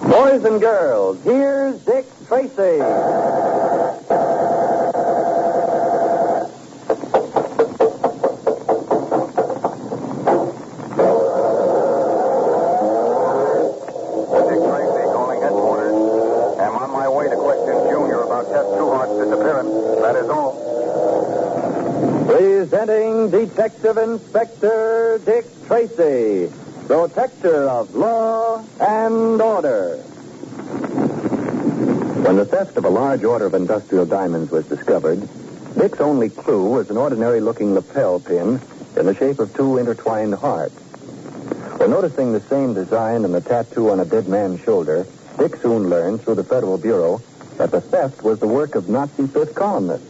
Boys and girls, here's Dick Tracy. Presenting Detective Inspector Dick Tracy, protector of law and order. When the theft of a large order of industrial diamonds was discovered, Dick's only clue was an ordinary-looking lapel pin in the shape of two intertwined hearts. When noticing the same design in the tattoo on a dead man's shoulder, Dick soon learned through the Federal Bureau that the theft was the work of Nazi fifth columnists.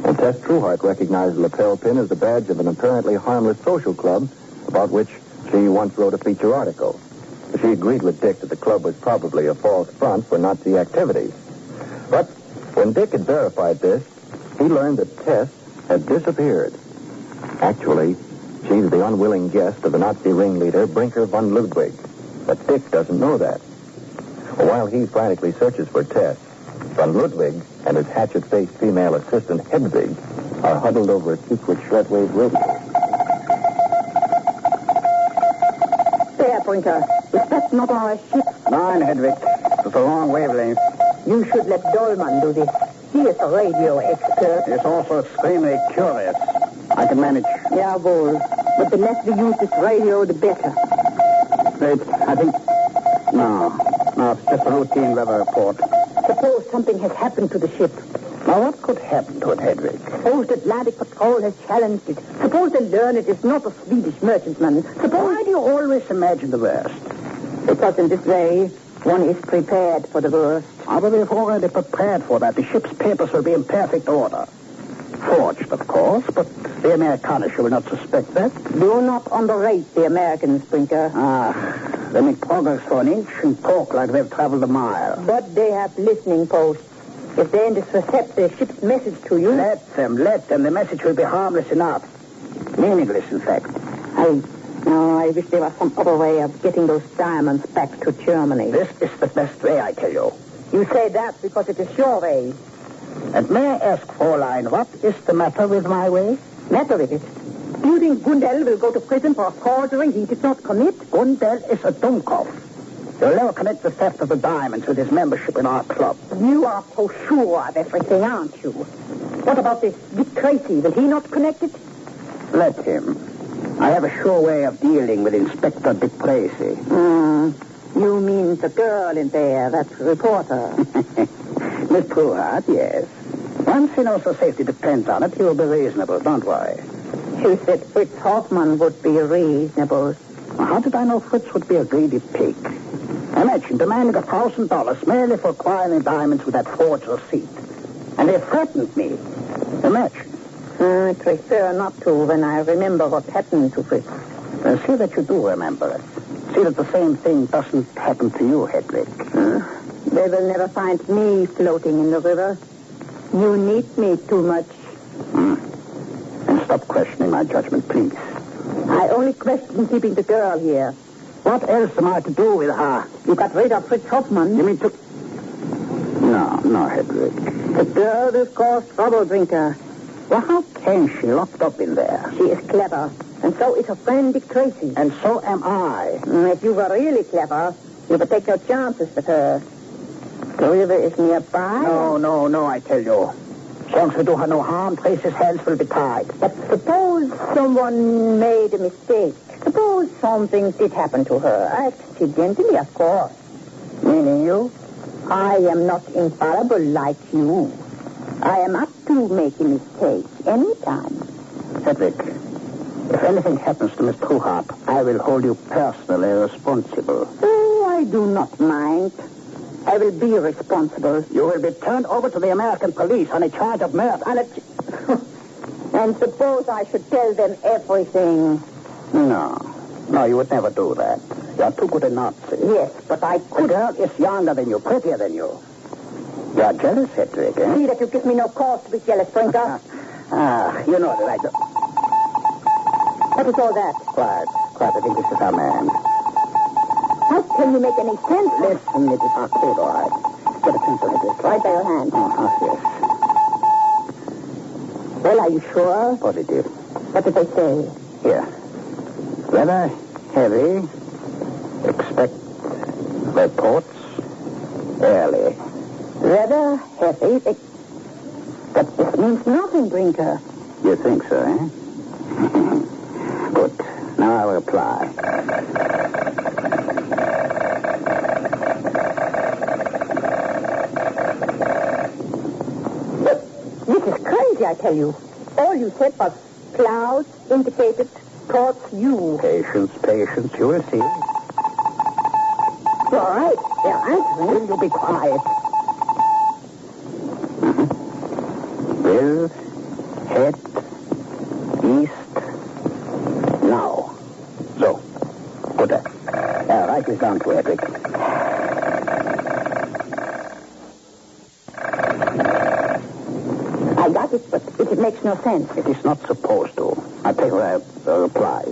And Tess Trueheart recognized the lapel pin as the badge of an apparently harmless social club about which she once wrote a feature article. She agreed with Dick that the club was probably a false front for Nazi activities. But when Dick had verified this, he learned that Tess had disappeared. Actually, she's the unwilling guest of the Nazi ringleader, Brinker von Ludwig. But Dick doesn't know that. While he frantically searches for Tess, von Ludwig and his hatchet-faced female assistant, Hedwig, are huddled over a secret shortwave radio. There, Brinker. Is that not our ship? Mine, Hedwig. It's a long wavelength. You should let Dolman do this. He is a radio expert. He's also extremely curious. I can manage. Jawohl. But the less we use this radio, the better. Wait, I think... No, it's just a routine weather report. Suppose something has happened to the ship. Now, what could happen to it, Hedwig? Suppose the Atlantic Patrol has challenged it. Suppose they learn it is not a Swedish merchantman. Why do you always imagine the worst? Because in this way, one is prepared for the worst. But we've already prepared for that. The ship's papers will be in perfect order. Forged, of course, but the Amerikaners will not suspect that. Do not underrate the Americans, Brinker. They make progress for an inch and talk like they've traveled a mile. But they have listening posts. If they intercept the ship's message to you... Let them. The message will be harmless enough. Meaningless, in fact. I wish there was some other way of getting those diamonds back to Germany. This is the best way, I tell you. You say that because it is your way. And may I ask, Fräulein, what is the matter with my way? Matter with it? Do you think Gundel will go to prison for a forgery he did not commit? Gundel is a Dummkopf. He'll never connect the theft of the diamonds with his membership in our club. You are so sure of everything, aren't you? What about this Dick Tracy? Will he not connect it? Let him. I have a sure way of dealing with Inspector Dick Tracy. You mean the girl in there, that reporter? Miss Trueheart, yes. Once he knows her safety depends on it, he will be reasonable, don't worry. She said Fritz Hoffman would be reasonable. How did I know Fritz would be a greedy pig? Imagine demanding $1,000 merely for acquiring diamonds with that forged receipt. And they threatened me. Imagine. I prefer not to when I remember what happened to Fritz. See that you do remember it. See that the same thing doesn't happen to you, Hedwig. They will never find me floating in the river. You need me too much. And stop questioning my judgment, please. I only question keeping the girl here. What else am I to do with her? You got rid of Fritz Hoffman. You mean to... No, Hedwig. The girl will cause trouble, Brinker. Well, how can she locked up in there? She is clever, and so is her friend Dick Tracy. And so am I. If you were really clever, you would take your chances with her. The river is nearby. No, I tell you. As long as we do her no harm, Tracy's hands will be tied. But suppose someone made a mistake. Suppose something did happen to her. Accidentally, of course. Meaning you? I am not infallible like you. I am apt to make a mistake anytime. Hedwig, if anything happens to Miss Trueheart, I will hold you personally responsible. Oh, I do not mind. I will be responsible. You will be turned over to the American police on a charge of murder. And suppose I should tell them everything. No, you would never do that. You're too good a Nazi. Yes, but I could. The girl is younger than you, prettier than you. You're jealous, Hedwig, eh? See that you give me no cause to be jealous, Brinker. You know that I do. What is all that? Quiet. I think this is our man. How can you make any sense? Listen, Mrs. Hartfield, all right. Get a pencil at this. Right by your hand. Yes. Well, are you sure? Positive. What did they say? Here. Weather heavy. Expect reports early. Rather heavy. But this means nothing, Brinker. You think so, eh? Good. Now I'll reply. This is crazy, I tell you. All you said was clouds indicated towards you. Patience, patience. You will see. All right. They're answering. Will you be quiet? Will head east now. So, put that. Write this down to Edric. I got it, but it makes no sense. It is not supposed to. I'll take a reply.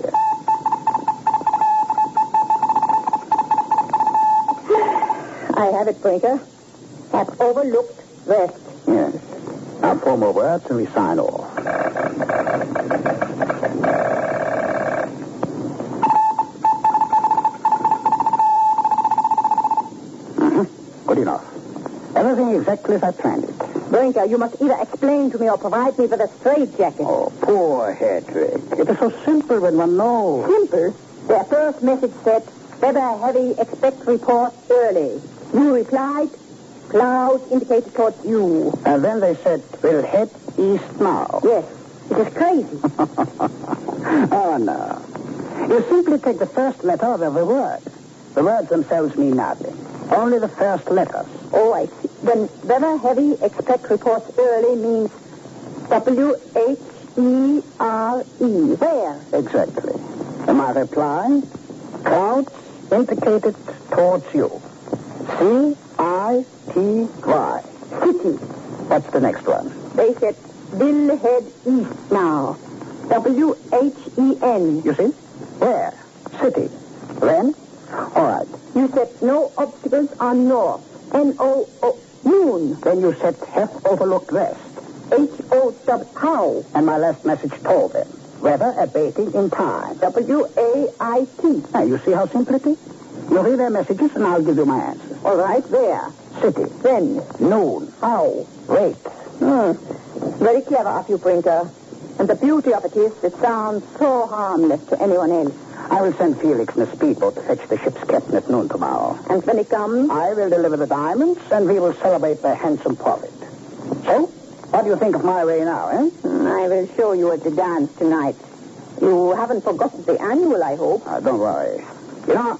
I have it, Brinker. Have overlooked west. Yes. Now form over words and we sign off. Good enough. Everything exactly as I planned it. Brinker, you must either explain to me or provide me with a straitjacket. Oh, poor Hedrick. It is so simple when one knows. Simple. Their first message said, weather heavy, expect report early. You replied, clouds indicated towards you. And then they said, we'll head east now. Yes, it is crazy. Oh, no. You simply take the first letter of every word. The words themselves mean nothing. Only the first letters. Oh, I see. Then weather heavy, expect reports early means W-H-E-R-E. Where? Exactly. And my reply, clouds indicated towards you. C-I-T-Y. City. What's the next one? They said, will head east now. W-H-E-N. You see? Where? City. Then? All right. You said no obstacles on north. N-O-O. Noon. Then you said have overlooked west. H-O-W. How? And my last message told them. Weather abating in time. W-A-I-T. Now, you see how simple it is? You read their messages and I'll give you my answer. All right, where? City. When? Noon. How? Wait. Very clever of you, Brinker. And the beauty of it is, it sounds so harmless to anyone else. I will send Felix in a speedboat to fetch the ship's captain at noon tomorrow. And when he comes? I will deliver the diamonds, and we will celebrate their handsome profit. So, what do you think of my way now, eh? I will show you at the dance tonight. You haven't forgotten the annual, I hope. Don't worry. You know,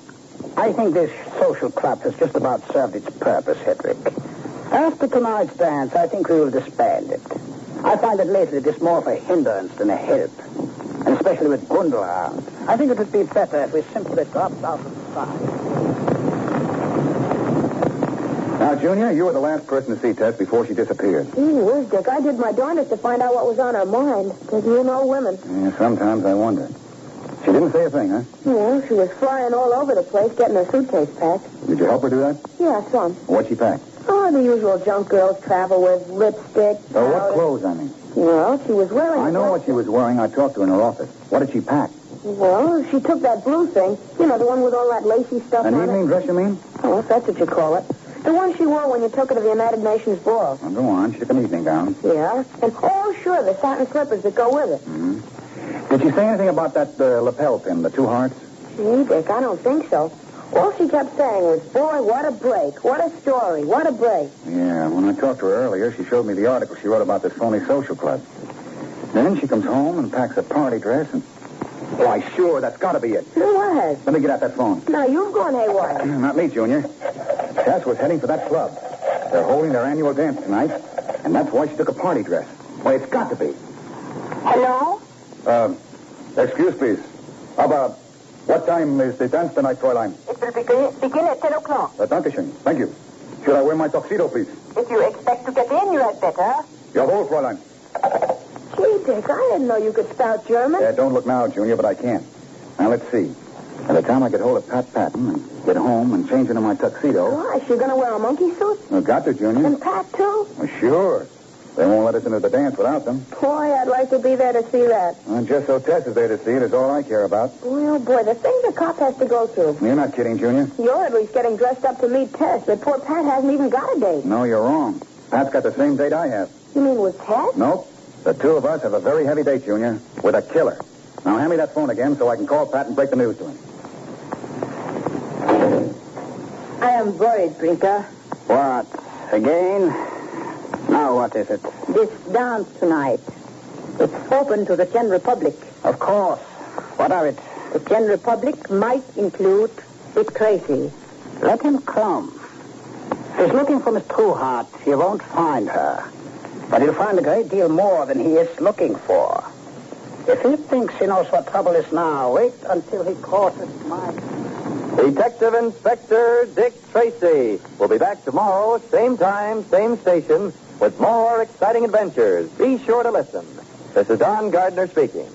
I think this social club has just about served its purpose, Hedrick. After tonight's dance, I think we will disband it. I find that lately it is more of a hindrance than a help. And especially with Gundel around. I think it would be better if we simply dropped out of the side. Now, Junior, you were the last person to see Tess before she disappeared. Where's Dick? I did my darndest to find out what was on her mind. Because you know women. Yeah, sometimes I wonder. She didn't say a thing, huh? Yeah, she was flying all over the place, getting her suitcase packed. Did you help her do that? Yeah, some. What'd she pack? Oh, the usual junk girls travel with. Lipstick. Oh, what powder. clothes, I mean? Well, she was wearing... I know what she was wearing. I talked to her in her office. What did she pack? Well, she took that blue thing. You know, the one with all that lacy stuff An on evening it. dress, you mean? Oh, if that's what you call it. The one she wore when you took her to the United Nations ball. Well, go on. She took an evening gown. Yeah. And, oh, sure, the satin slippers that go with it. Mm-hmm. Did she say anything about that lapel pin, the 2 hearts? Gee, Dick, I don't think so. All she kept saying was, boy, what a break. What a story. What a break. Yeah, when I talked to her earlier, she showed me the article she wrote about this phony social club. Then she comes home and packs a party dress and... Why, sure, that's got to be it. What? Let me get out that phone. Now, you've gone haywire. Not me, Junior. Tess was heading for that club. They're holding their annual dance tonight, and that's why she took a party dress. Why, it's got to be. Hello? Excuse, please. About what time is the dance tonight, Fräulein? It will begin at 10 o'clock. Dankeschön. Thank you. Should I wear my tuxedo, please? If you expect to get in, you had better. Jawohl, Fräulein. Gee, Dick, I didn't know you could spout German. Don't look now, Junior, but I can. Now, let's see. By the time I get hold of Pat Patton and get home and change into my tuxedo... Gosh, you're going to wear a monkey suit? Well, got to, Junior. And Pat, too? Well, sure. They won't let us into the dance without them. Boy, I'd like to be there to see that. Well, just so Tess is there to see it is all I care about. Well, boy, the things a cop has to go through. You're not kidding, Junior. You're at least getting dressed up to meet Tess, but poor Pat hasn't even got a date. No, you're wrong. Pat's got the same date I have. You mean with Tess? Nope. The two of us have a very heavy date, Junior, with a killer. Now, hand me that phone again so I can call Pat and break the news to him. I am worried, Brinker. What? Again? Now, what is it? This dance tonight. It's open to the general public. Of course. What of it? The general public might include Dick Tracy. Let him come. If he's looking for Miss Trueheart, he won't find her. But he'll find a great deal more than he is looking for. If he thinks he knows what trouble is now, wait until he crosses my... Detective Inspector Dick Tracy will be back tomorrow, same time, same station, with more exciting adventures. Be sure to listen. This is Don Gardner speaking.